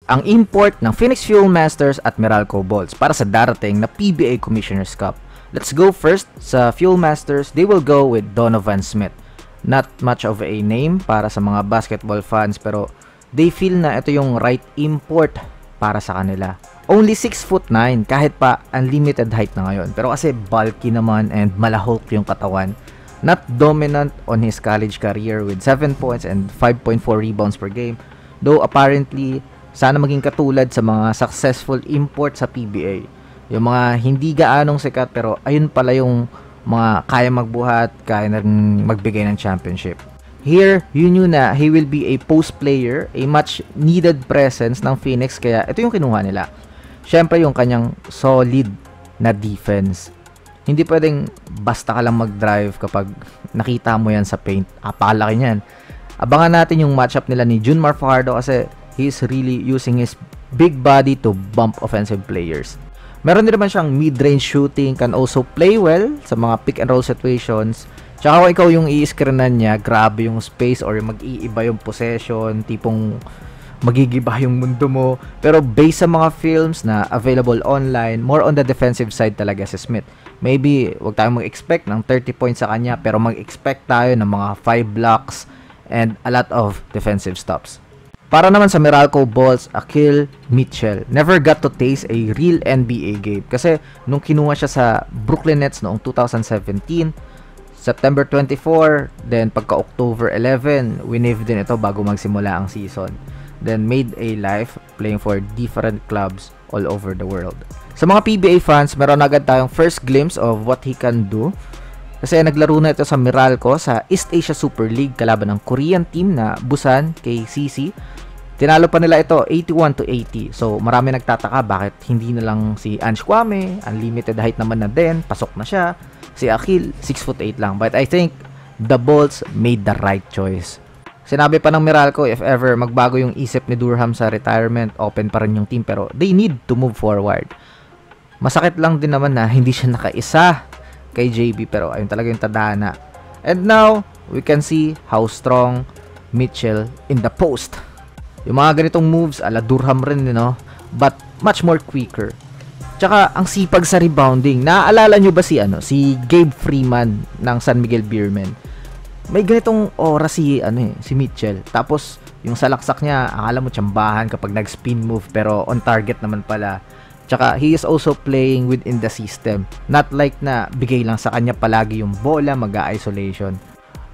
ang import ng Phoenix Fuel Masters at Meralco Bolts para sa darating na PBA Commissioner's Cup. Let's go first sa Fuel Masters. They will go with Donovan Smith. Not much of a name para sa mga basketball fans, pero they feel na ito yung right import para sa kanila. Only 6'9", kahit pa unlimited height na ngayon. Pero kasi bulky naman and malahok yung katawan. Not dominant on his college career with 7 points and 5.4 rebounds per game. Though apparently, sana maging katulad sa mga successful import sa PBA. Yung mga hindi gaanong sikat pero ayun pala yung mga kaya magbuhat, kaya na magbigay ng championship. Here, you knew na he will be a post player, a much needed presence ng Phoenix, kaya ito yung kinuha nila. Syempre yung kanyang solid na defense. Hindi pwedeng basta ka lang mag-drive kapag nakita mo yan sa paint. Apalaki niyan. Abangan natin yung matchup nila ni Junmar Fajardo kasi he's really using his big body to bump offensive players. Meron din naman siyang mid-range shooting, can also play well sa mga pick and roll situations. Tsaka kung ikaw yung i-screenan niya, grabe yung space or mag-iiba yung possession, tipong magigiba yung mundo mo. Pero based sa mga films na available online, more on the defensive side talaga si Smith. Maybe wag tayong mag-expect ng 30 points sa kanya, pero mag-expect tayo ng mga 5 blocks and a lot of defensive stops. Para naman sa Meralco Bolts, Akil Mitchell never got to taste a real NBA game kasi nung kinuha siya sa Brooklyn Nets noong 2017, September 24, then pagka October 11, winave din ito bago magsimula ang season. Then made a life playing for different clubs all over the world. Sa mga PBA fans, meron agad tayong first glimpse of what he can do. Kasi naglaro na ito sa Meralco sa East Asia Super League kalaban ng Korean team na Busan KCC. Tinalo pa nila ito 81-80. So marami nagtataka bakit hindi na lang si Ange Kwame, unlimited height naman na din, pasok na siya. Si Akil, 6'8" lang. But I think the Bolts made the right choice. Sinabi pa ng Meralco, if ever magbago yung isip ni Durham sa retirement, open pa rin yung team pero they need to move forward. Masakit lang din naman na hindi siya nakaisa kay JB pero ayun talaga yung tadhana. And now, we can see how strong Mitchell in the post. Yung mga ganitong moves, ala Durham rin, but much more quicker. Tsaka, ang sipag sa rebounding. Naaalala nyo ba si Gabe Freeman ng San Miguel Beermen? May ganitong oras si Mitchell. Tapos, yung salaksak niya, akala mo tsambahan kapag nag-spin move, pero on target naman pala. Tsaka, he is also playing within the system. Not like na bigay lang sa kanya palagi yung bola, mag-isolation.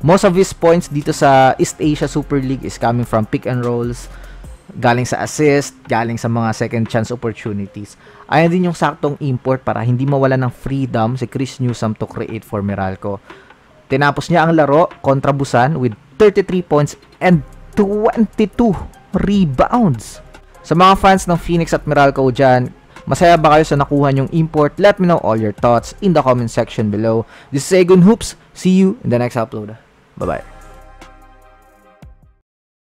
Most of his points dito sa East Asia Super League is coming from pick and rolls, galing sa assist, galing sa mga second chance opportunities. Ayan din yung saktong import para hindi mawala ng freedom si Chris Newsome to create for Meralco. Tinapos niya ang laro kontra Busan with 33 points and 22 rebounds. Sa mga fans ng Phoenix at Meralco dyan, masaya ba kayo sa nakuha nyong import? Let me know all your thoughts in the comment section below. This is Egon Hoops. See you in the next upload. Bye-bye.